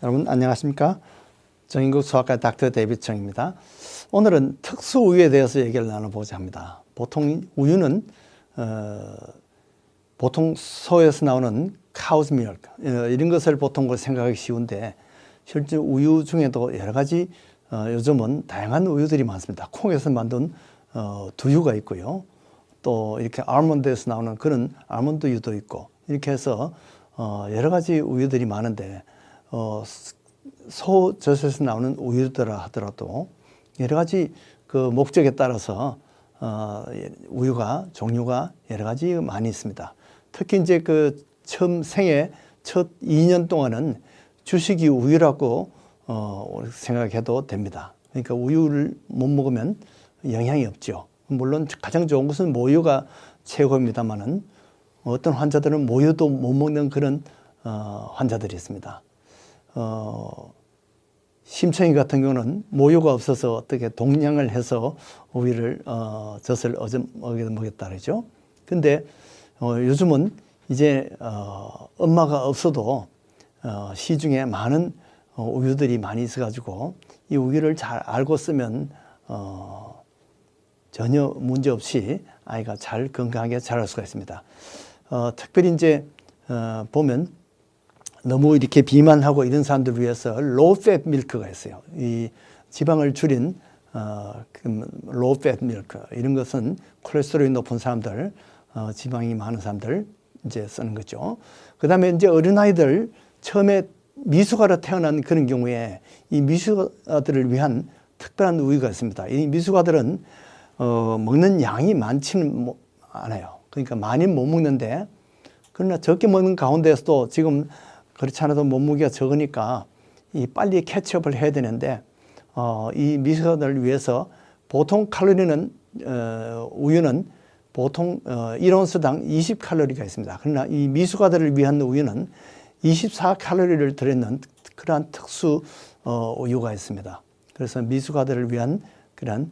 여러분 안녕하십니까? 정인국 수학과 닥터 데이비청입니다. 오늘은 특수 우유에 대해서 얘기를 나눠보자 합니다. 보통 우유는 보통 소에서 나오는 카우즈 밀크 이런 것을 보통 생각하기 쉬운데 실제 우유 중에도 여러 가지 요즘은 다양한 우유들이 많습니다. 콩에서 만든 두유가 있고요. 또 이렇게 아몬드에서 나오는 그런 아몬드 우유도 있고 이렇게 해서 여러 가지 우유들이 많은데 소젖에서 나오는 우유더라 하더라도 여러 가지 그 목적에 따라서 우유가 종류가 여러 가지 많이 있습니다. 특히 이제 그 처음 생애 첫 2년 동안은 주식이 우유라고 생각해도 됩니다. 그러니까 우유를 못 먹으면 영향이 없죠. 물론 가장 좋은 것은 모유가 최고입니다만은 어떤 환자들은 모유도 못 먹는 그런 환자들이 있습니다. 심청이 같은 경우는 모유가 없어서 어떻게 동량을 해서 우유를 젖을 먹였다 그러죠. 근데 요즘은 이제 엄마가 없어도 시중에 많은 우유들이 많이 있어가지고 이 우유를 잘 알고 쓰면 전혀 문제 없이 아이가 잘 건강하게 자랄 수가 있습니다. 특별히 이제 보면 너무 이렇게 비만하고 이런 사람들을 위해서 로우 팻 밀크가 있어요. 이 지방을 줄인 로우 팻 밀크 이런 것은 콜레스테롤이 높은 사람들, 지방이 많은 사람들 이제 쓰는 거죠. 그다음에 이제 어린아이들 처음에 미숙아로 태어난 그런 경우에 이 미숙아들을 위한 특별한 우유가 있습니다. 이 미숙아들은 먹는 양이 많지는 않아요. 그러니까 많이 못 먹는데 그러나 적게 먹는 가운데서도 지금 그렇지 않아도 몸무게가 적으니까 빨리 캐치업을 해야 되는데 이 미숙아들을 위해서 보통 칼로리는 우유는 보통 1온스당 20칼로리가 있습니다. 그러나 이 미숙아들을 위한 우유는 24칼로리를 들어있는 그러한 특수 우유가 있습니다. 그래서 미숙아들을 위한 그런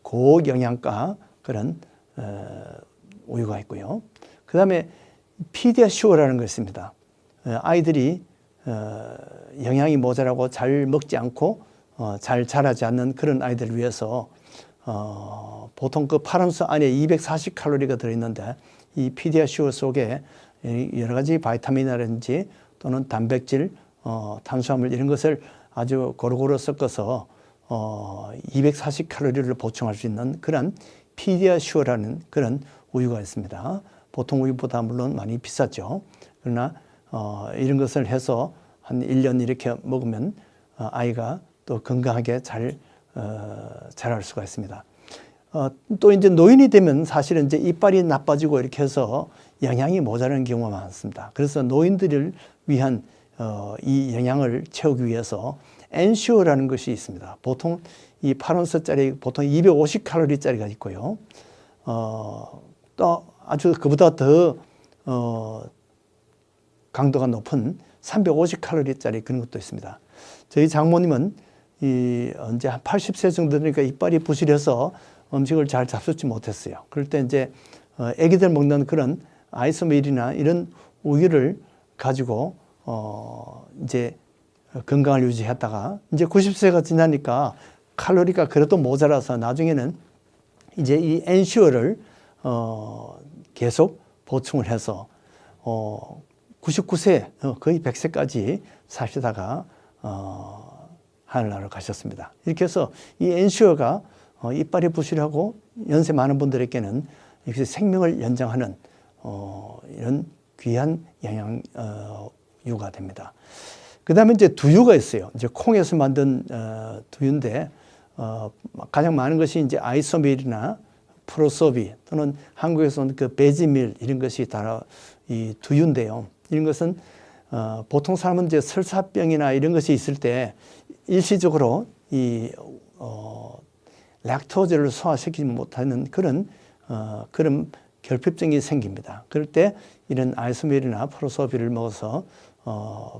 고영양가 그런 우유가 있고요. 그 다음에 피디아슈어라는 거 있습니다. 아이들이 영양이 모자라고 잘 먹지 않고 잘 자라지 않는 그런 아이들을 위해서 보통 그 파란수 안에 240칼로리가 들어있는데 이 피디아슈어 속에 여러 가지 바이타민이라든지 또는 단백질, 탄수화물 이런 것을 아주 고루고루 섞어서 240칼로리를 보충할 수 있는 그런 피디아슈어라는 그런 우유가 있습니다. 보통 우유보다 물론 많이 비싸죠. 그러나 이런 것을 해서 한 1년 이렇게 먹으면 아이가 또 건강하게 잘 자랄 수가 있습니다. 또 이제 노인이 되면 사실은 이제 이빨이 나빠지고 이렇게 해서 영양이 모자라는 경우가 많습니다. 그래서 노인들을 위한 이 영양을 채우기 위해서 엔슈어라는 것이 있습니다. 보통 이 8온스짜리 보통 250칼로리짜리가 있고요. 또 아주 그보다 더 강도가 높은 350칼로리짜리 그런 것도 있습니다. 저희 장모님은 언제 한 80세 정도 되니까 이빨이 부실해서 음식을 잘 잡수지 못했어요. 그럴 때 이제 애기들 먹는 그런 아이스밀이나 이런 우유를 가지고 이제 건강을 유지했다가 이제 90세가 지나니까 칼로리가 그래도 모자라서 나중에는 이제 이 엔슈어를 계속 보충을 해서 99세 거의 100세까지 사시다가 하늘나라로 가셨습니다. 이렇게 해서 이 엔슈어가 이빨이 부실하고 연세 많은 분들에게는 역시 생명을 연장하는 이런 귀한 영양유가 됩니다. 그 다음에 이제 두유가 있어요. 이제 콩에서 만든 두유인데 가장 많은 것이 이제 아이소밀이나 프로소비 또는 한국에서는 그 베지밀 이런 것이 다 이 두유인데요. 이런 것은 보통 사람은 이제 설사병이나 이런 것이 있을 때 일시적으로 이 락토제를 소화시키지 못하는 그런 결핍증이 생깁니다. 그럴 때 이런 아이소밀이나 프로소비를 먹어서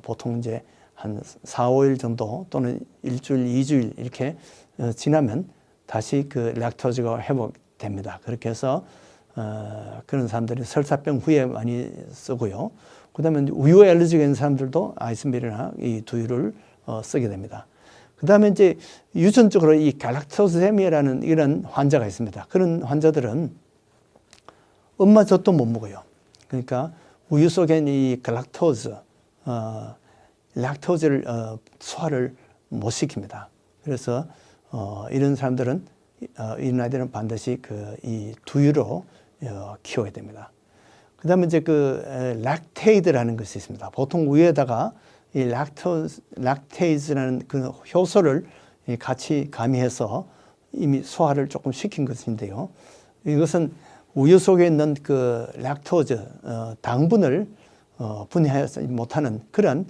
보통 이제 한 4, 5일 정도 또는 일주일, 2주일 이렇게 지나면 다시 그 락토제가 회복됩니다. 그렇게 해서 그런 사람들이 설사병 후에 많이 쓰고요. 그다음에 우유 알러지가 있는 사람들도 아이스밀이나 이 두유를 쓰게 됩니다. 그다음에 이제 유전적으로 이 갈락토세미아라는 이런 환자가 있습니다. 그런 환자들은 엄마 젖도 못 먹어요. 그러니까 우유 속에 이 갈락토즈, 락토즈를 소화를 못 시킵니다. 그래서 이런 사람들은 이런 아이들은 반드시 이 두유로 키워야 됩니다. 그다음에 이제 락테이드라는 것이 있습니다. 보통 우유에다가 이 락테이즈라는 그 효소를 같이 가미해서 이미 소화를 조금 시킨 것인데요. 이것은 우유 속에 있는 그 락토즈, 당분을 분해하지 못하는 그런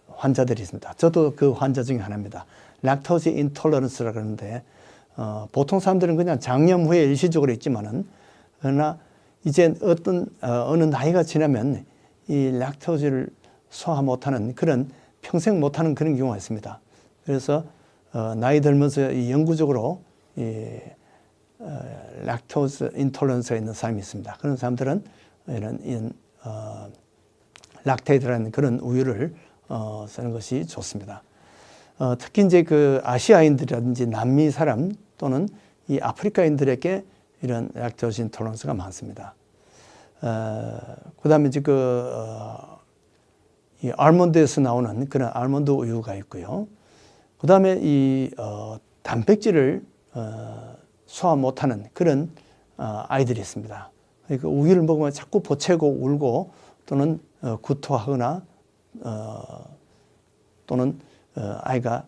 환자들이 있습니다. 저도 그 환자 중에 하나입니다. 락토즈 인톨러런스라고 그러는데 보통 사람들은 그냥 장염 후에 일시적으로 있지만은 그러나 이제 어느 나이가 지나면 이 락토즈를 소화 못하는 그런 평생 못하는 그런 경우가 있습니다. 그래서 나이 들면서 영구적으로 락토즈 인톨런스가 있는 사람이 있습니다. 그런 사람들은 이런 락테이드라는 그런 우유를 쓰는 것이 좋습니다. 특히 이제 그 아시아인들이라든지 남미 사람 또는 이 아프리카인들에게 이런 락토즈 인톨런스가 많습니다. 그다음에 이제 이 알몬드에서 나오는 그런 알몬드 우유가 있고요. 그다음에 이 단백질을 소화 못하는 그런 아이들이 있습니다. 그러니까 우유를 먹으면 자꾸 보채고 울고 또는 구토하거나 또는 아이가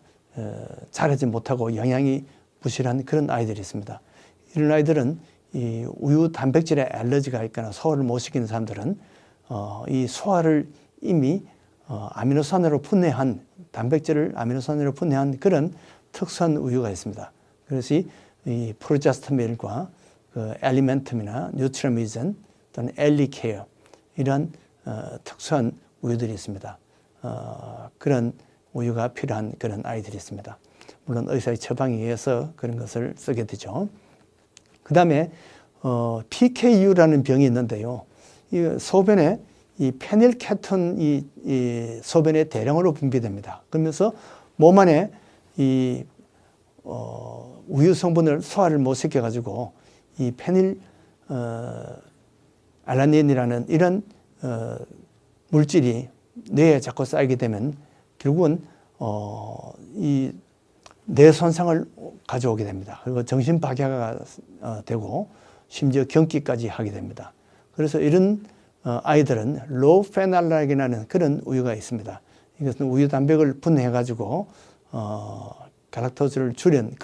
자라지 못하고 영양이 부실한 그런 아이들이 있습니다. 이런 아이들은 이 우유 단백질에 알러지가 있거나 소화를 못 시키는 사람들은 이 소화를 이미 아미노산으로 분해한 단백질을 아미노산으로 분해한 그런 특수한 우유가 있습니다. 그래서 이 프로제스터밀과 그 엘리멘텀이나 뉴트라미젠 또는 엘리케어 이런 특수한 우유들이 있습니다. 그런 우유가 필요한 그런 아이들이 있습니다. 물론 의사의 처방에 의해서 그런 것을 쓰게 되죠. 그 다음에 PKU라는 병이 있는데요. 이 소변에 이 페닐케톤이 이 소변에 대량으로 분비됩니다. 그러면서 몸 안에 이 우유 성분을 소화를 못 시켜가지고 이 페닐 알라닌이라는 이런 물질이 뇌에 자꾸 쌓이게 되면 결국은 이 뇌 손상을 가져오게 됩니다. 그리고 정신 박약가 되고 심지어 경기까지 하게 됩니다. 그래서 이런 아이들은 로우 페날락이라는 그런 우유가 있습니다. 이것은 우유 단백을 분해해 가지고 갈락토즈를 줄인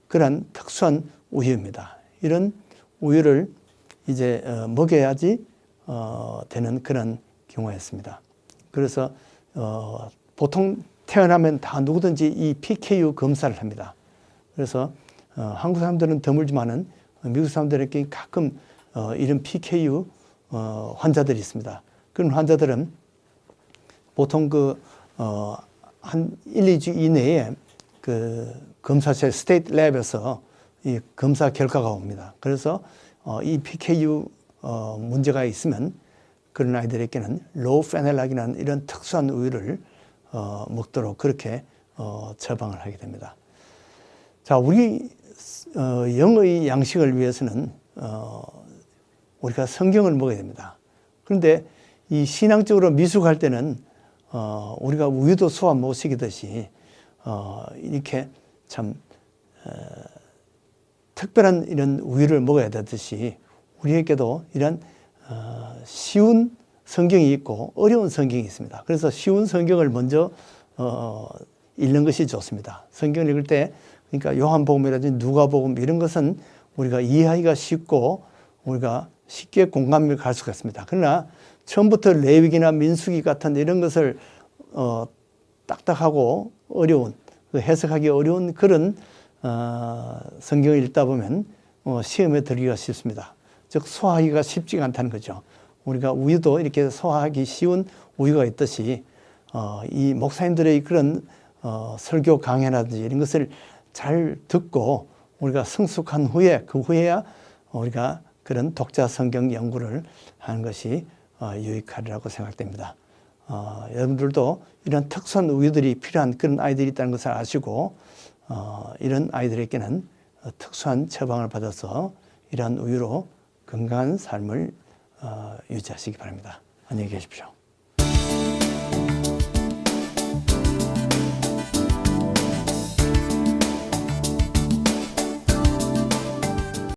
그런 특수한 우유입니다. 이런 우유를 이제 먹여야지 되는 그런 경우였습니다. 그래서 보통 태어나면 다 누구든지 이 PKU 검사를 합니다. 그래서 한국 사람들은 드물지만은 미국 사람들에게 가끔 이런 PKU 환자들이 있습니다. 그런 환자들은 보통 한 1, 2주 이내에 검사실 스테이트 랩에서 이 검사 결과가 옵니다. 그래서 이 PKU 문제가 있으면 그런 아이들에게는 로우 페넬락이라는 이런 특수한 우유를 먹도록 그렇게 처방을 하게 됩니다. 자, 우리 영의 양식을 위해서는 우리가 성경을 먹어야 됩니다. 그런데 이 신앙적으로 미숙할 때는 우리가 우유도 소화 못 시키듯이 이렇게 참 특별한 이런 우유를 먹어야 되듯이 우리에게도 이런 쉬운 성경이 있고 어려운 성경이 있습니다. 그래서 쉬운 성경을 먼저 읽는 것이 좋습니다. 성경을 읽을 때 그러니까 요한복음이라든지 누가복음 이런 것은 우리가 이해하기가 쉽고 우리가 쉽게 공감을 갈 수가 있습니다. 그러나 처음부터 레위기나 민수기 같은 이런 것을 딱딱하고 어려운 해석하기 어려운 그런 성경을 읽다 보면 시험에 들기가 쉽습니다. 즉 소화하기가 쉽지가 않다는 거죠. 우리가 우유도 이렇게 소화하기 쉬운 우유가 있듯이 이 목사님들의 그런 설교 강해라든지 이런 것을 잘 듣고 우리가 성숙한 후에 그 후에야 우리가 그런 독자 성경 연구를 하는 것이 유익하리라고 생각됩니다. 여러분들도 이런 특수한 우유들이 필요한 그런 아이들이 있다는 것을 아시고 이런 아이들에게는 특수한 처방을 받아서 이러한 우유로 건강한 삶을 유지하시기 바랍니다. 안녕히 계십시오.